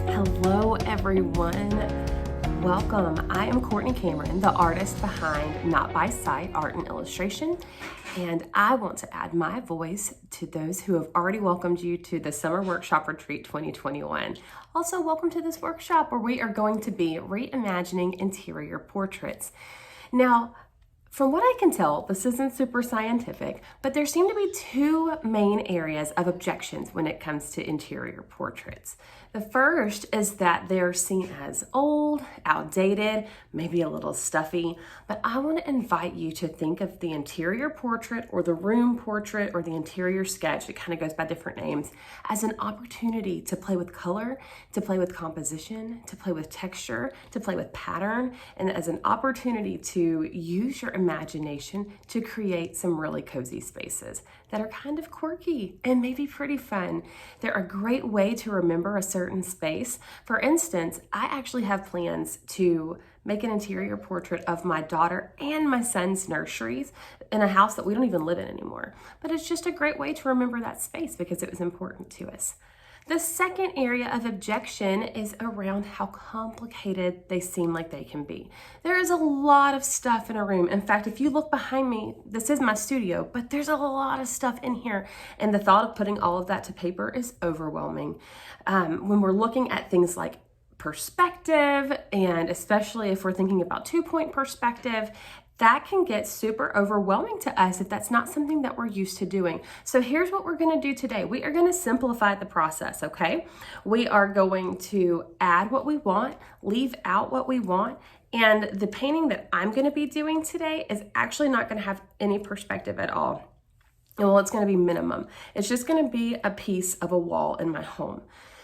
Hello, everyone. Welcome. I am Courtney Cameron, the artist behind Not by Sight Art and Illustration, and I want to add my voice to those who have already welcomed you to the Summer Workshop Retreat 2021. Also, welcome to this workshop where we are going to be reimagining interior portraits. Now, from what I can tell, this isn't super scientific, but there seem to be two main areas of objections when it comes to interior portraits. The first is that they're seen as old, outdated, maybe a little stuffy, but I want to invite you to think of the interior portrait or the room portrait or the interior sketch, it kind of goes by different names, as an opportunity to play with color, to play with composition, to play with texture, to play with pattern, and as an opportunity to use your imagination to create some really cozy spaces that are kind of quirky and maybe pretty fun. They're a great way to remember a certain space. For instance, I actually have plans to make an interior portrait of my daughter and my son's nurseries in a house that we don't even live in anymore. But it's just a great way to remember that space because it was important to us. The second area of objection is around how complicated they seem like they can be. There is a lot of stuff in a room. In fact, if you look behind me, this is my studio, but there's a lot of stuff in here. And the thought of putting all of that to paper is overwhelming. When we're looking at things like perspective, and especially if we're thinking about 2-point perspective, that can get super overwhelming to us if that's not something that we're used to doing. So here's what we're going to do today. We are going to simplify the process, okay? We are going to add what we want, leave out what we want, and the painting that I'm going to be doing today is actually not going to have any perspective at all. Well, it's going to be minimum. It's just going to be a piece of a wall in my home.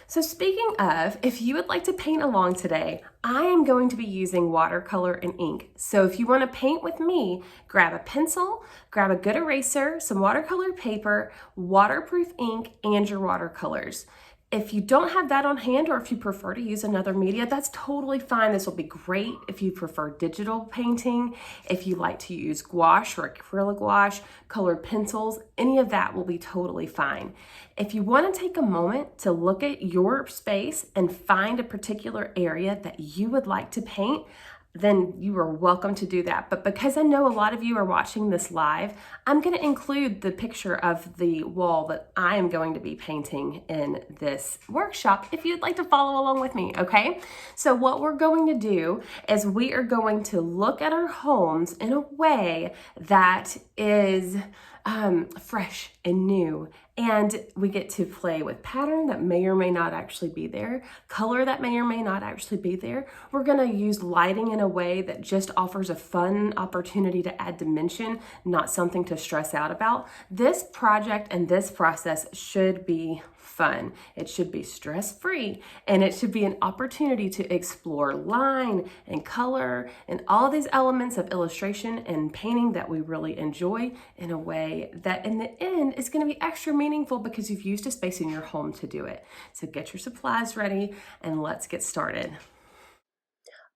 So speaking of, if you would like to paint along today, I am going to be using watercolor and ink. So if you want to paint with me, grab a pencil, grab a good eraser, some watercolor paper, waterproof ink, and your watercolors. If you don't have that on hand, or if you prefer to use another media, that's totally fine. This will be great if you prefer digital painting, if you like to use gouache or acrylic gouache, colored pencils, any of that will be totally fine. If you want to take a moment to look at your space and find a particular area that you would like to paint, then you are welcome to do that. But because I know a lot of you are watching this live, I'm going to include the picture of the wall that I am going to be painting in this workshop if you'd like to follow along with me, okay? So what we're going to do is we are going to look at our homes in a way that is fresh and new. And we get to play with pattern that may or may not actually be there, color that may or may not actually be there. We're going to use lighting in a way that just offers a fun opportunity to add dimension, not something to stress out about. This project and this process should be fun. It should be stress-free, and it should be an opportunity to explore line and color and all these elements of illustration and painting that we really enjoy in a way that in the end is going to be extra meaningful because you've used a space in your home to do it. So get your supplies ready and let's get started.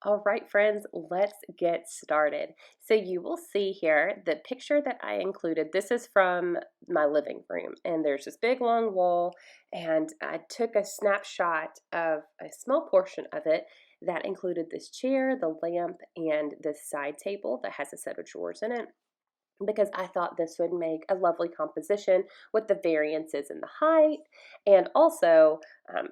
All right, friends, let's get started. So you will see here the picture that I included. This is from my living room, and there's this big long wall, and I took a snapshot of a small portion of it that included this chair, the lamp, and this side table that has a set of drawers in it, because I thought this would make a lovely composition with the variances in the height, and also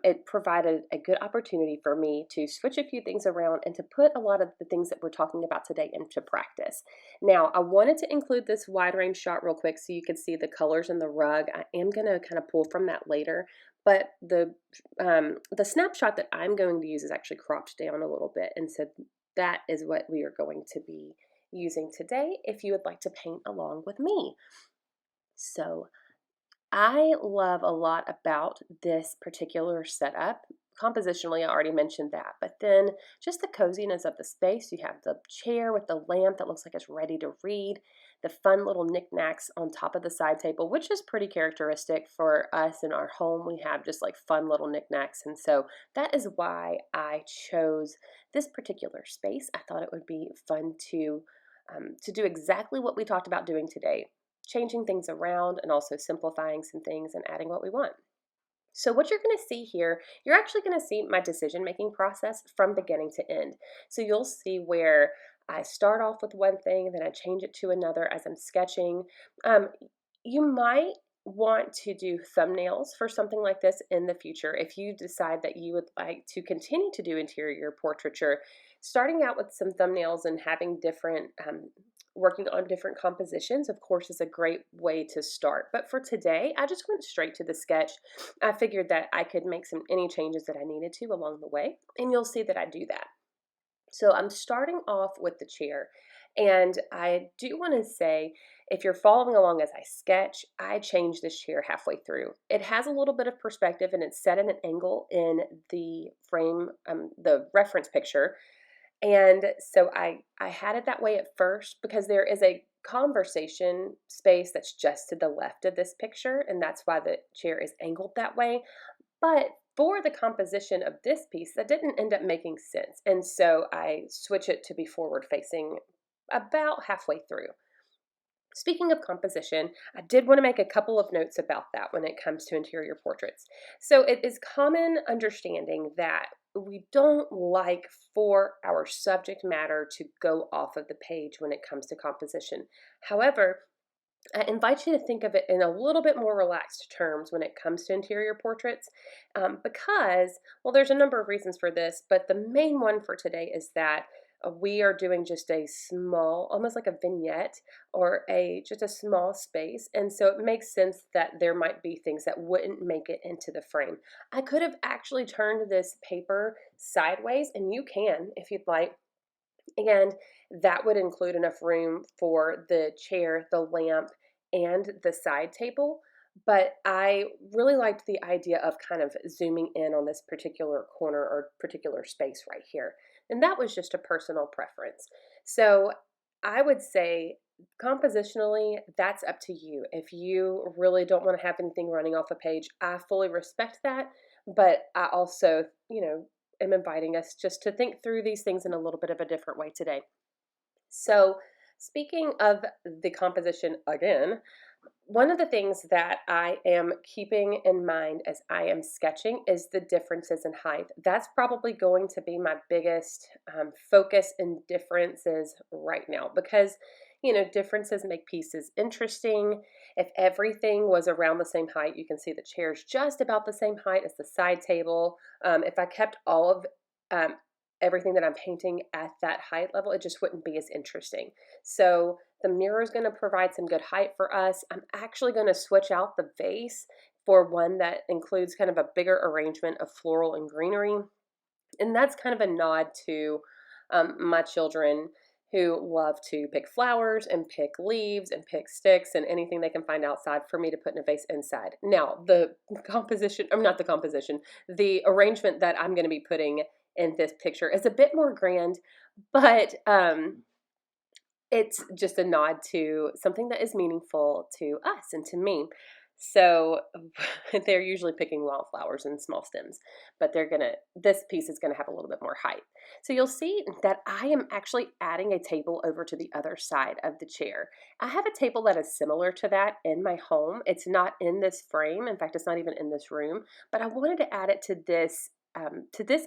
it provided a good opportunity for me to switch a few things around and to put a lot of the things that we're talking about today into practice. Now, I wanted to include this wide range shot real quick so you could see the colors in the rug. I am going to kind of pull from that later, but the snapshot that I'm going to use is actually cropped down a little bit, and so that is what we are going to be using today if you would like to paint along with me. So I love a lot about this particular setup. Compositionally, I already mentioned that, but then just the coziness of the space. You have the chair with the lamp that looks like it's ready to read, the fun little knickknacks on top of the side table, which is pretty characteristic for us in our home. We have just like fun little knickknacks, and so that is why I chose this particular space. I thought it would be fun to do exactly what we talked about doing today. changing things around and also simplifying some things and adding what we want. So what you're going to see here, you're actually going to see my decision-making process from beginning to end. So you'll see where I start off with one thing, then I change it to another as I'm sketching. Um, you might want to do thumbnails for something like this in the future if you decide that you would like to continue to do interior portraiture. Starting out with some thumbnails and having different working on different compositions, of course, is a great way to start. But for today, I just went straight to the sketch. I figured that I could make any changes that I needed to along the way, and you'll see that I do that. So I'm starting off with the chair, and I do want to say, if you're following along as I sketch, I change this chair halfway through. It has a little bit of perspective, and it's set at an angle in the frame, the reference picture. And so I had it that way at first because there is a conversation space that's just to the left of this picture, and that's why the chair is angled that way. But for the composition of this piece, that didn't end up making sense. And so I switch it to be forward facing about halfway through. Speaking of composition, I did want to make a couple of notes about that when it comes to interior portraits. So it is common understanding that we don't like for our subject matter to go off of the page when it comes to composition. However, I invite you to think of it in a little bit more relaxed terms when it comes to interior portraits because, well, there's a number of reasons for this, but the main one for today is that we are doing just a small, almost like a vignette or just a small space. And so it makes sense that there might be things that wouldn't make it into the frame. I could have actually turned this paper sideways, and you can if you'd like. And that would include enough room for the chair, the lamp, and the side table. But I really liked the idea of kind of zooming in on this particular corner or particular space right here. And that was just a personal preference. So I would say compositionally, that's up to you. If you really don't want to have anything running off a page, I fully respect that. But I also, am inviting us just to think through these things in a little bit of a different way today. So speaking of the composition again, one of the things that I am keeping in mind as I am sketching is the differences in height. That's probably going to be my biggest focus and differences right now because, differences make pieces interesting. If everything was around the same height, you can see the chair's just about the same height as the side table. If I kept all of everything that I'm painting at that height level, it just wouldn't be as interesting. So the mirror is going to provide some good height for us. I'm actually going to switch out the vase for one that includes kind of a bigger arrangement of floral and greenery. And that's kind of a nod to my children who love to pick flowers and pick leaves and pick sticks and anything they can find outside for me to put in a vase inside. Now, the arrangement that I'm going to be putting in this picture is a bit more grand, but it's just a nod to something that is meaningful to us and to me. So they're usually picking wildflowers and small stems, but this piece is gonna have a little bit more height. So you'll see that I am actually adding a table over to the other side of the chair. I have a table that is similar to that in my home. It's not in this frame. In fact, it's not even in this room, but I wanted to add it to this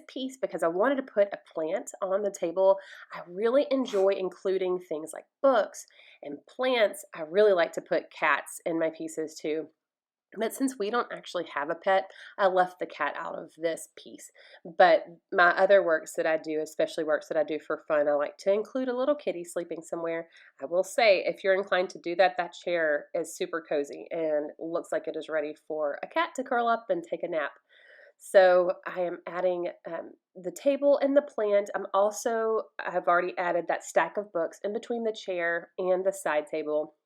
piece because I wanted to put a plant on the table. I really enjoy including things like books and plants. I really like to put cats in my pieces too. But since we don't actually have a pet, I left the cat out of this piece. But my other works that I do, especially works that I do for fun, I like to include a little kitty sleeping somewhere. I will say, if you're inclined to do that, that chair is super cozy and looks like it is ready for a cat to curl up and take a nap. So I am adding the table and the plant. I've already added that stack of books in between the chair and the side table.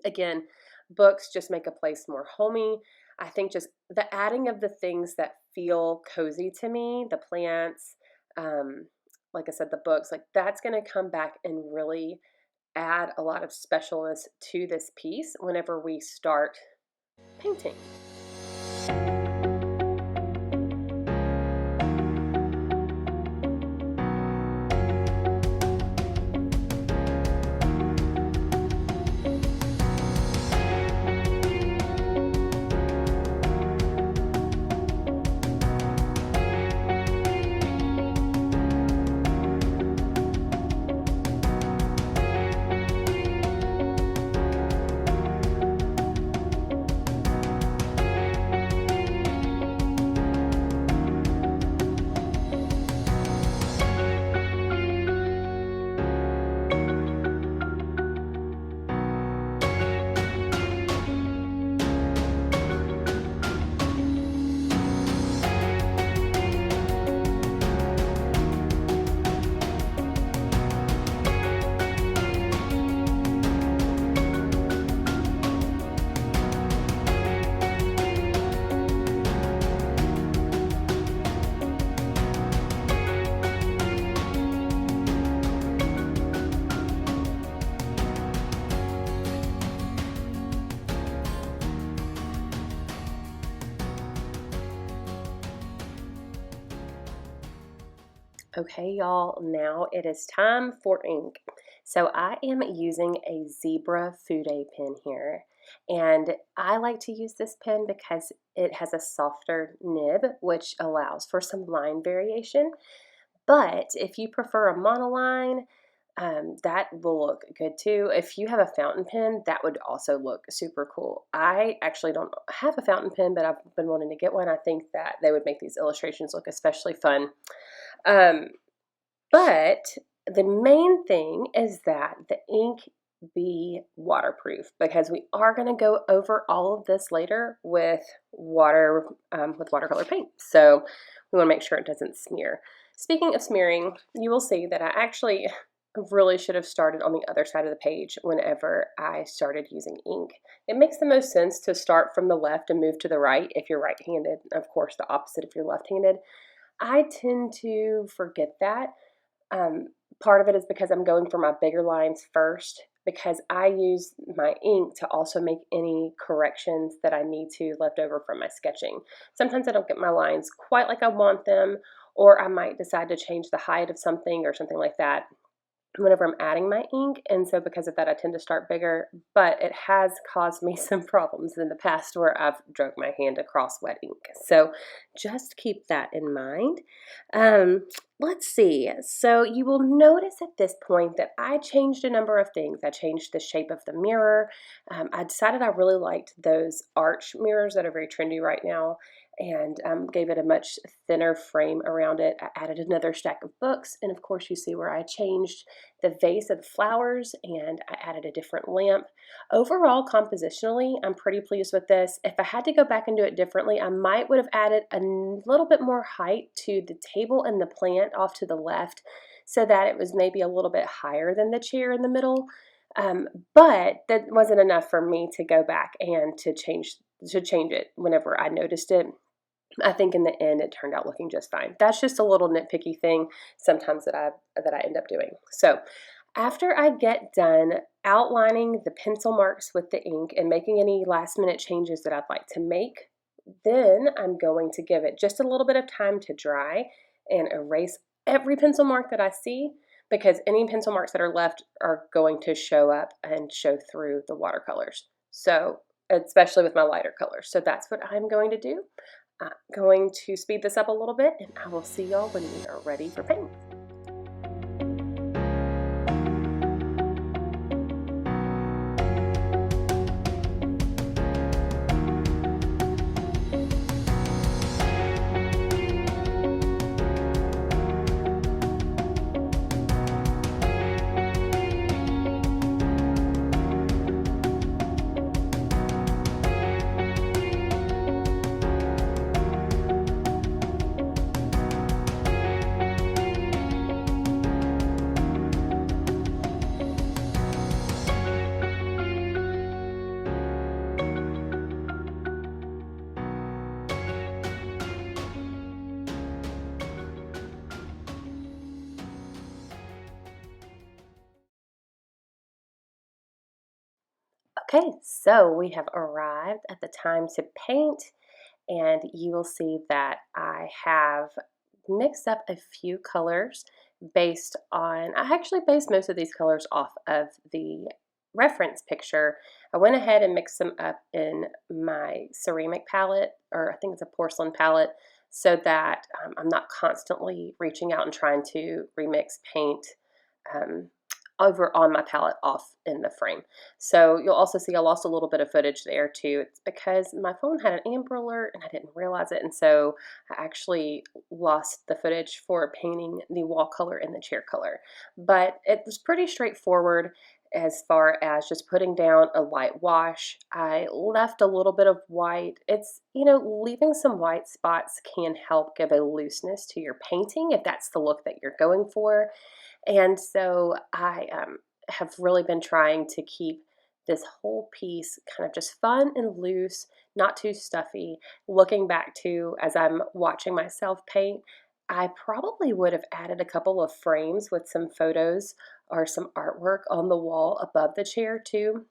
Again, books just make a place more homey. I think just the adding of the things that feel cozy to me, the plants, like I said, the books, like that's going to come back and really add a lot of specialness to this piece whenever we start painting. Okay, y'all, now it is time for ink. So I am using a Zebra Fude pen here, and I like to use this pen because it has a softer nib, which allows for some line variation. But if you prefer a monoline, that will look good too. If you have a fountain pen, that would also look super cool. I actually don't have a fountain pen, but I've been wanting to get one. I think that they would make these illustrations look especially fun. Um, but the main thing is that the ink be waterproof, because we are going to go over all of this later with watercolor paint. So we want to make sure it doesn't smear. Speaking of smearing, you will see that I actually really should have started on the other side of the page whenever I started using ink. It makes the most sense to start from the left and move to the right if you're right-handed. Of course, the opposite if you're left-handed. I tend to forget that. Um, Part of it is because I'm going for my bigger lines first, because I use my ink to also make any corrections that I need to left over from my sketching. Sometimes I don't get my lines quite like I want them, or I might decide to change the height of something or something like that whenever I'm adding my ink, and so because of that I tend to start bigger, but it has caused me some problems in the past where I've drug my hand across wet ink. So just keep that in mind. Let's see. So you will notice at this point that I changed a number of things. I changed the shape of the mirror. I decided I really liked those arch mirrors that are very trendy right now, and gave it a much thinner frame around it. I added another stack of books, and of course you see where I changed the vase of the flowers, and I added a different lamp. Overall, compositionally, I'm pretty pleased with this. If I had to go back and do it differently, I might would have added a little bit more height to the table and the plant off to the left, so that it was maybe a little bit higher than the chair in the middle. But that wasn't enough for me to go back and to change it whenever I noticed it. I think in the end it turned out looking just fine. That's just a little nitpicky thing sometimes that I end up doing. So after I get done outlining the pencil marks with the ink and making any last minute changes that I'd like to make, then I'm going to give it just a little bit of time to dry and erase every pencil mark that I see, because any pencil marks that are left are going to show up and show through the watercolors. So especially with my lighter colors. So that's what I'm going to do. I'm going to speed this up a little bit, and I will see y'all when we are ready for paint. Okay, so we have arrived at the time to paint, and you will see that I have mixed up a few colors based on, I actually based most of these colors off of the reference picture. I went ahead and mixed them up in my ceramic palette, or I think it's a porcelain palette, so that I'm not constantly reaching out and trying to remix paint um, over on my palette off in the frame. So you'll also see I lost a little bit of footage there too. It's because my phone had an Amber Alert and I didn't realize it, and so I actually lost the footage for painting the wall color and the chair color. But it was pretty straightforward as far as just putting down a light wash. I left a little bit of white. It's, leaving some white spots can help give a looseness to your painting if that's the look that you're going for. And so I have really been trying to keep this whole piece kind of just fun and loose, not too stuffy. Looking back to, as I'm watching myself paint, I probably would have added a couple of frames with some photos or some artwork on the wall above the chair too.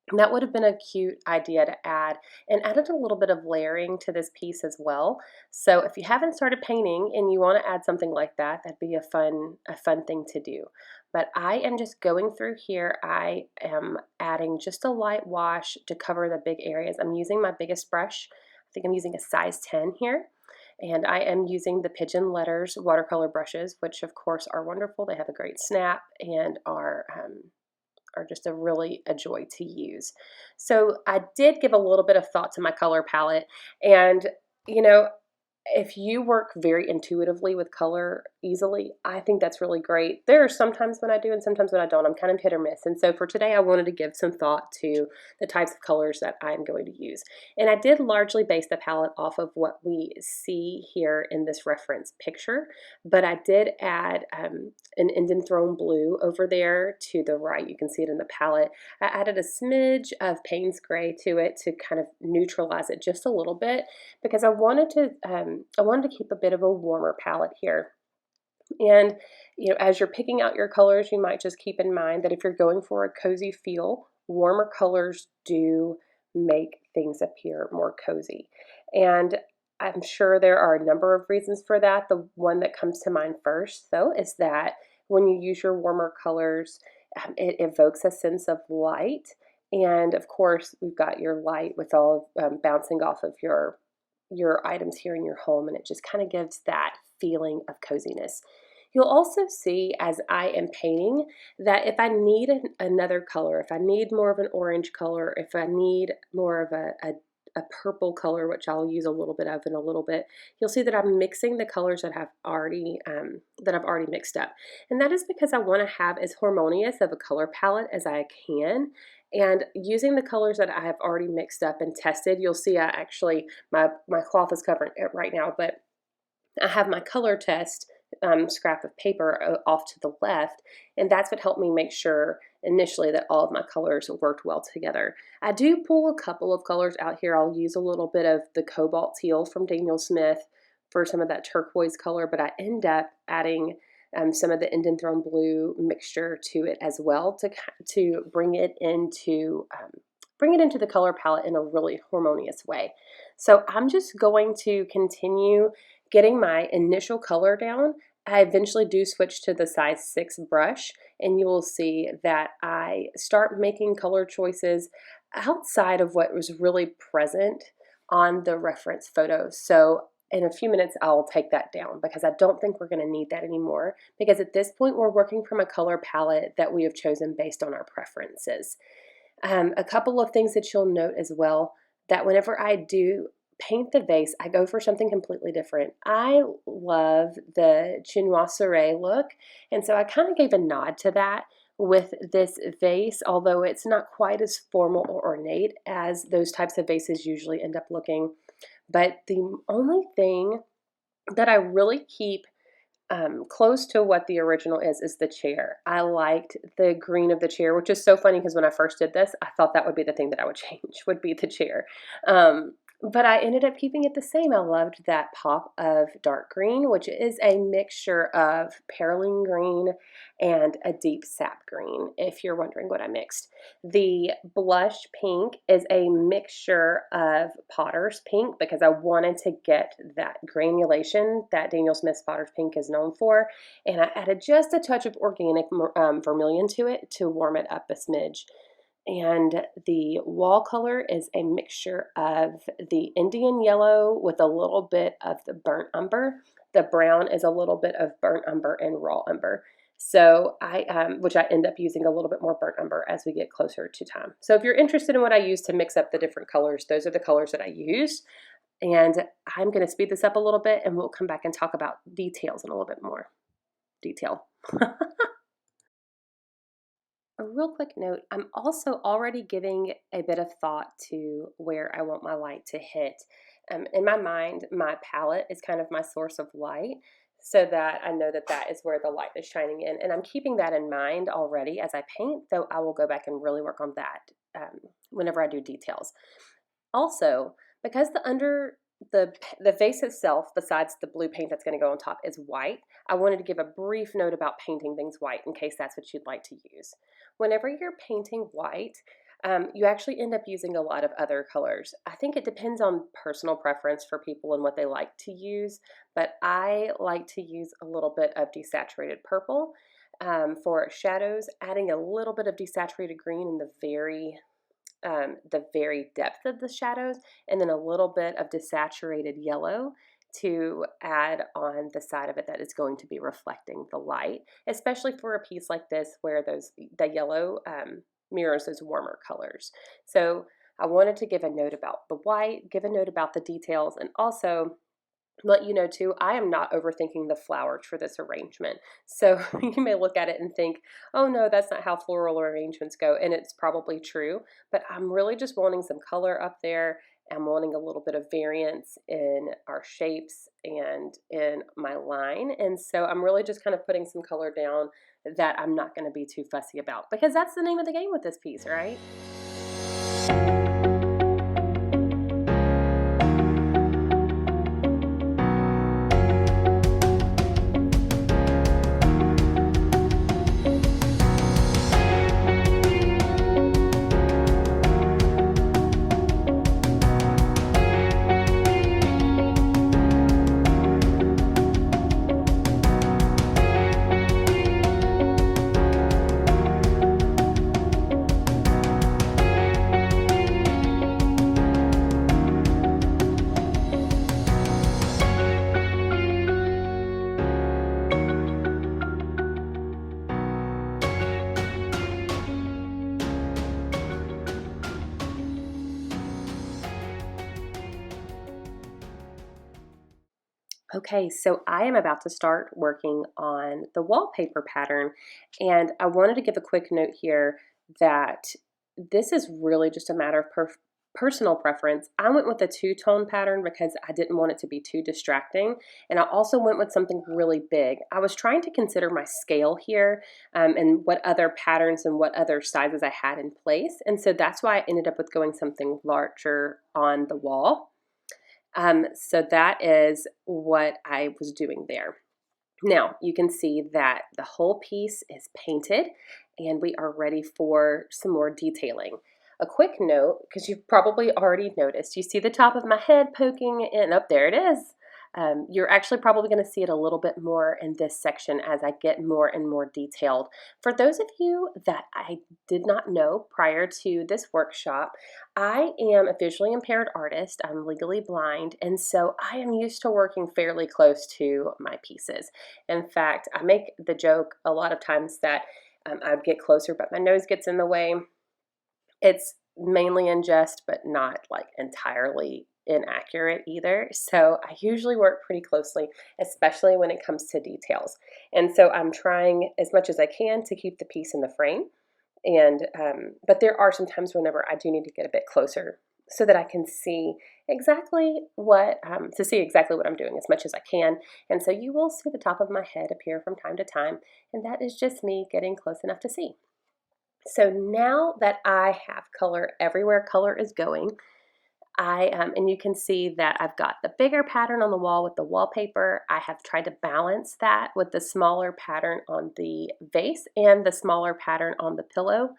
And that would have been a cute idea to add, and added a little bit of layering to this piece as well. So if you haven't started painting and you want to add something like that, that'd be a fun thing to do. But I am just going through here. I am adding just a light wash to cover the big areas. I'm using my biggest brush. I think I'm using a size 10 here. And I am using the Pigeon Letters watercolor brushes, which of course are wonderful. They have a great snap and are just a joy to use. So I did give a little bit of thought to my color palette, and you know, if you work very intuitively with color easily, I think that's really great. There are sometimes when I do and sometimes when I don't. I'm kind of hit or miss. And so for today, I wanted to give some thought to the types of colors that I'm going to use. And I did largely base the palette off of what we see here in this reference picture, but I did add an Indian Throne blue over there to the right. You can see it in the palette. I added a smidge of Payne's Gray to it to kind of neutralize it just a little bit, because I wanted to keep a bit of a warmer palette here. And as you're picking out your colors, you might just keep in mind that if you're going for a cozy feel, warmer colors do make things appear more cozy. And I'm sure there are a number of reasons for that. The one that comes to mind first, though, is that when you use your warmer colors, it evokes a sense of light. And of course, we've got your light with all bouncing off of your items here in your home, and it just kind of gives that feeling of coziness. You'll also see as I am painting that if I need another color, if I need more of an orange color, if I need more of a purple color, which I'll use a little bit of in a little bit, you'll see that I'm mixing the colors that I've already mixed up. And that is because I want to have as harmonious of a color palette as I can. And using the colors that I have already mixed up and tested, you'll see I actually, my cloth is covering it right now, but I have my color test scrap of paper off to the left, and that's what helped me make sure initially that all of my colors worked well together. I do pull a couple of colors out here. I'll use a little bit of the cobalt teal from Daniel Smith for some of that turquoise color, but I end up adding some of the Indian Throne blue mixture to it as well to bring it into the color palette in a really harmonious way. So I'm just going to continue getting my initial color down. I eventually do switch to the size 6 brush, and you will see that I start making color choices outside of what was really present on the reference photo. So in a few minutes, I'll take that down because I don't think we're going to need that anymore, because at this point, we're working from a color palette that we have chosen based on our preferences. A couple of things that you'll note as well, that whenever I do paint the vase, I go for something completely different. I love the chinoiserie look, and so I kind of gave a nod to that with this vase, although it's not quite as formal or ornate as those types of vases usually end up looking. But the only thing that I really keep close to what the original is the chair. I liked the green of the chair, which is so funny because when I first did this, I thought that would be the thing that I would change, would be the chair. But I ended up keeping it the same. I loved that pop of dark green, which is a mixture of perylene green and a deep sap green, if you're wondering what I mixed. The blush pink is a mixture of Potter's pink because I wanted to get that granulation that Daniel Smith's Potter's pink is known for, and I added just a touch of organic vermilion to it to warm it up a smidge. And the wall color is a mixture of the Indian yellow with a little bit of the burnt umber. The brown is a little bit of burnt umber and raw umber. So which I end up using a little bit more burnt umber as we get closer to time. So if you're interested in what I use to mix up the different colors, those are the colors that I use. And I'm going to speed this up a little bit and we'll come back and talk about details in a little bit more detail. A real quick note, I'm also already giving a bit of thought to where I want my light to hit. In my mind, my palette is kind of my source of light, so that I know that that is where the light is shining in. And I'm keeping that in mind already as I paint, though I will go back and really work on that whenever I do details. Also, because the vase itself, besides the blue paint that's going to go on top, is white, I wanted to give a brief note about painting things white in case that's what you'd like to use. Whenever you're painting white, You actually end up using a lot of other colors. I think it depends on personal preference for people and what they like to use, but I like to use a little bit of desaturated purple for shadows, adding a little bit of desaturated green in the very depth of the shadows, and then a little bit of desaturated yellow to add on the side of it that is going to be reflecting the light, especially for a piece like this where the yellow mirrors those warmer colors. So I wanted to give a note about the white, give a note about the details, and also let you know too, I am not overthinking the flowers for this arrangement. So you may look at it and think, oh no, that's not how floral arrangements go. And it's probably true, but I'm really just wanting some color up there. I'm wanting a little bit of variance in our shapes and in my line. And so I'm really just kind of putting some color down that I'm not going to be too fussy about, because that's the name of the game with this piece, right? Okay, so I am about to start working on the wallpaper pattern, and I wanted to give a quick note here that this is really just a matter of personal preference. I went with a two-tone pattern because I didn't want it to be too distracting, and I also went with something really big. I was trying to consider my scale here and what other patterns and what other sizes I had in place, and so that's why I ended up with going something larger on the wall. So that is what I was doing there. Now you can see that the whole piece is painted and we are ready for some more detailing. A quick note, because you've probably already noticed, you see the top of my head poking in, up there it is. You're actually probably going to see it a little bit more in this section as I get more and more detailed. For those of you that I did not know prior to this workshop, I am a visually impaired artist. I'm legally blind, and so I am used to working fairly close to my pieces. In fact, I make the joke a lot of times that I'd get closer, but my nose gets in the way. It's mainly in jest, but not like entirely inaccurate either. So I usually work pretty closely, especially when it comes to details. And so I'm trying as much as I can to keep the piece in the frame. And but there are some times whenever I do need to get a bit closer so that I can see exactly what I'm doing as much as I can. And so you will see the top of my head appear from time to time, and that is just me getting close enough to see. So now that I have color everywhere color is going, and you can see that I've got the bigger pattern on the wall with the wallpaper. I have tried to balance that with the smaller pattern on the vase and the smaller pattern on the pillow.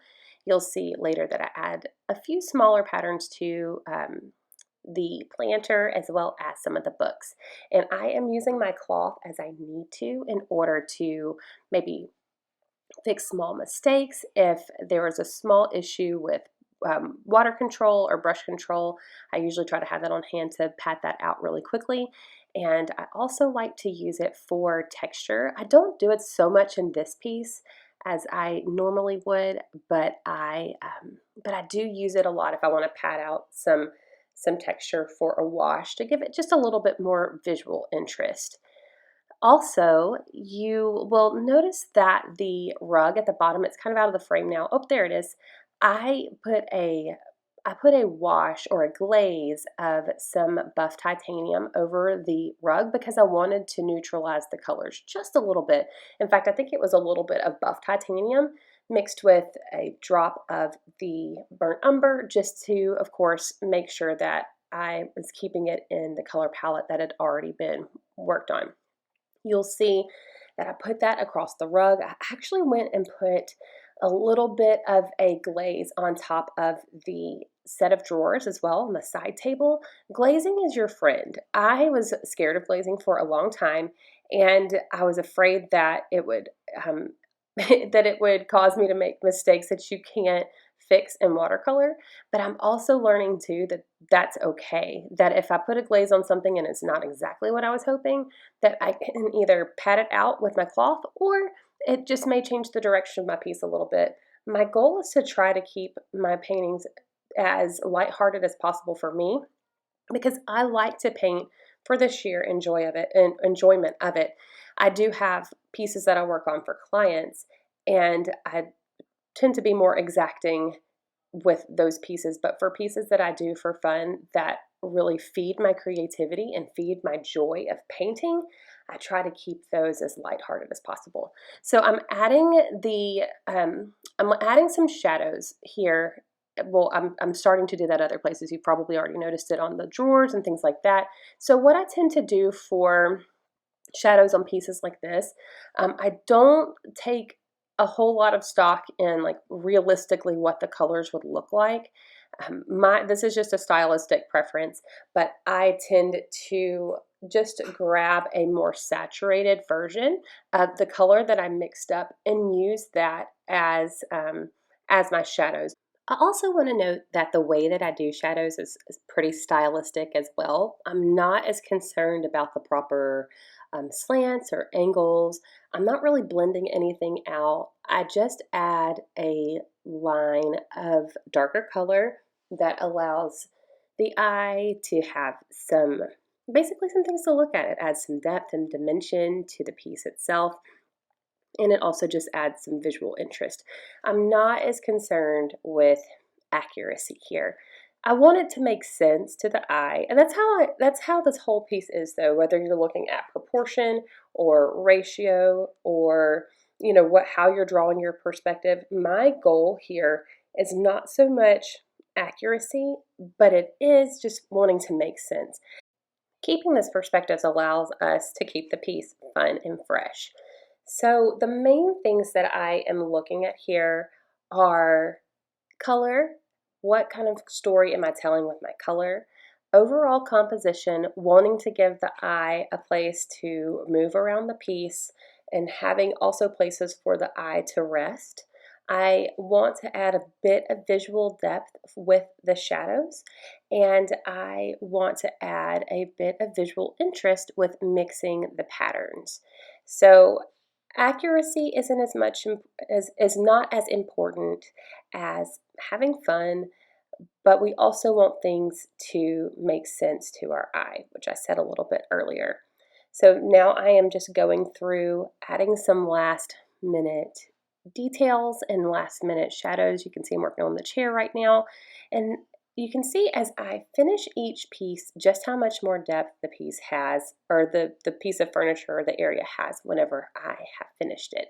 You'll see later that I add a few smaller patterns to the planter as well as some of the books. And I am using my cloth as I need to in order to maybe fix small mistakes. If there is a small issue with water control or brush control, I usually try to have that on hand to pat that out really quickly. And I also like to use it for texture. I don't do it so much in this piece as I normally would, but I do use it a lot if I want to pat out some texture for a wash to give it just a little bit more visual interest. Also, you will notice that the rug at the bottom, it's kind of out of the frame now. Oh, there it is. I put a wash or a glaze of some buff titanium over the rug because I wanted to neutralize the colors just a little bit. In fact, I think it was a little bit of buff titanium mixed with a drop of the burnt umber, just to, of course, make sure that I was keeping it in the color palette that had already been worked on. You'll see that I put that across the rug. I actually went and put a little bit of a glaze on top of the set of drawers as well on the side table. Glazing is your friend. I was scared of glazing for a long time, and I was afraid that it would that it would cause me to make mistakes that you can't fix in watercolor. But I'm also learning too that that's okay. That if I put a glaze on something and it's not exactly what I was hoping, that I can either pat it out with my cloth, or it just may change the direction of my piece a little bit. My goal is to try to keep my paintings as lighthearted as possible for me, because I like to paint for the sheer enjoyment of it. I do have pieces that I work on for clients, and I tend to be more exacting with those pieces. But for pieces that I do for fun that really feed my creativity and feed my joy of painting, I try to keep those as lighthearted as possible. So I'm adding some shadows here. Well, I'm starting to do that other places. You've probably already noticed it on the drawers and things like that. So what I tend to do for shadows on pieces like this, I don't take a whole lot of stock in like realistically what the colors would look like. This is just a stylistic preference, but I tend to just grab a more saturated version of the color that I mixed up and use that as my shadows. I also want to note that the way that I do shadows is pretty stylistic as well. I'm not as concerned about the proper slants or angles. I'm not really blending anything out. I just add a line of darker color that allows the eye to have basically some things to look at. It adds some depth and dimension to the piece itself, and it also just adds some visual interest. I'm not as concerned with accuracy here. I want it to make sense to the eye, and that's how this whole piece is, though. Whether you're looking at proportion or ratio, or how you're drawing your perspective, my goal here is not so much accuracy, but it is just wanting to make sense. Keeping this perspective allows us to keep the piece fun and fresh. So the main things that I am looking at here are color. What kind of story am I telling with my color? Overall composition, wanting to give the eye a place to move around the piece and having also places for the eye to rest. I want to add a bit of visual depth with the shadows, and I want to add a bit of visual interest with mixing the patterns. So accuracy isn't as much is not as important as having fun, but we also want things to make sense to our eye, which I said a little bit earlier. So now I am just going through adding some last minute details and last minute shadows. You can see I'm working on the chair right now, and you can see as I finish each piece just how much more depth the piece has, or the piece of furniture or the area has, whenever I have finished it.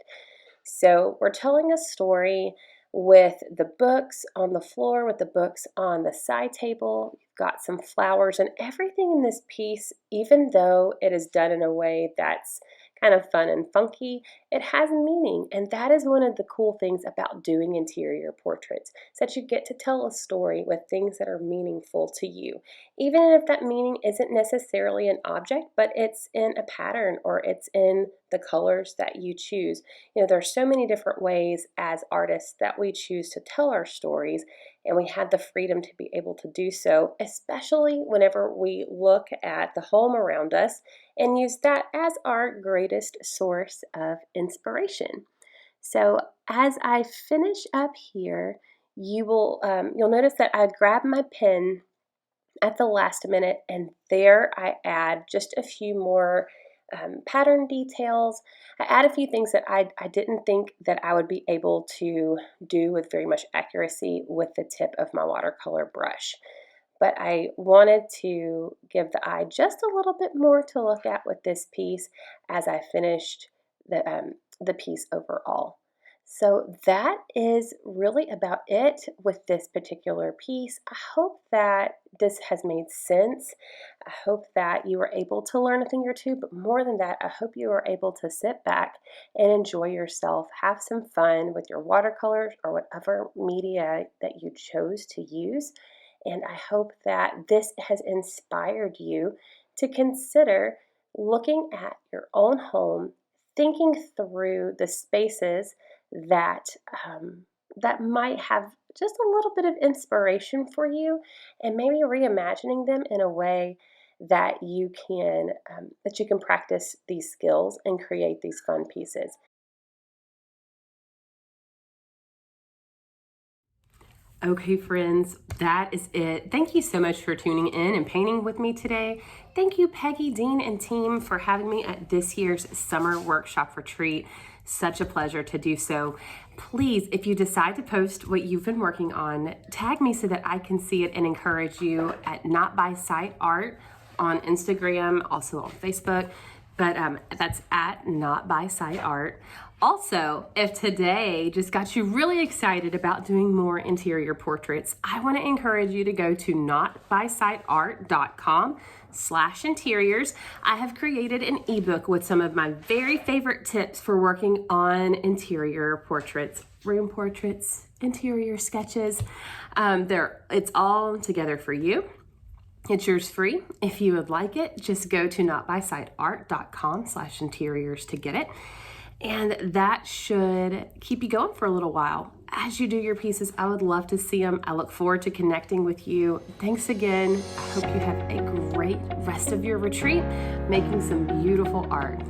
So we're telling a story with the books on the floor, with the books on the side table. You've got some flowers, and everything in this piece, even though it is done in a way that's kind of fun and funky, it has meaning. And that is one of the cool things about doing interior portraits, is that you get to tell a story with things that are meaningful to you. Even if that meaning isn't necessarily an object, but it's in a pattern, or it's in the colors that you choose. There's so many different ways as artists that we choose to tell our stories, and we have the freedom to be able to do so, especially whenever we look at the home around us and use that as our greatest source of inspiration. So as I finish up here, you'll notice that I grabbed my pen at the last minute, and there I add just a few more pattern details. I add a few things that I didn't think that I would be able to do with very much accuracy with the tip of my watercolor brush. But I wanted to give the eye just a little bit more to look at with this piece as I finished the piece overall. So that is really about it with this particular piece. I hope that this has made sense. I hope that you were able to learn a thing or two, but more than that, I hope you were able to sit back and enjoy yourself, have some fun with your watercolors or whatever media that you chose to use. And I hope that this has inspired you to consider looking at your own home, thinking through the spaces that that might have just a little bit of inspiration for you, and maybe reimagining them in a way that you can practice these skills and create these fun pieces. Okay, friends, that is it. Thank you so much for tuning in and painting with me today. Thank you, Peggy, Dean, and team, for having me at this year's summer workshop retreat. Such a pleasure to do so. Please, if you decide to post what you've been working on, tag me so that I can see it and encourage you at Not By Sight Art on Instagram, also on Facebook. But that's at Not By Sight Art. Also, if today just got you really excited about doing more interior portraits, I want to encourage you to go to notbysightart.com/interiors. I have created an ebook with some of my very favorite tips for working on interior portraits, room portraits, interior sketches. It's all together for you. It's yours free. If you would like it, just go to notbysightart.com/interiors to get it. And that should keep you going for a little while. As you do your pieces, I would love to see them. I look forward to connecting with you. Thanks again. I hope you have a great rest of your retreat, making some beautiful art.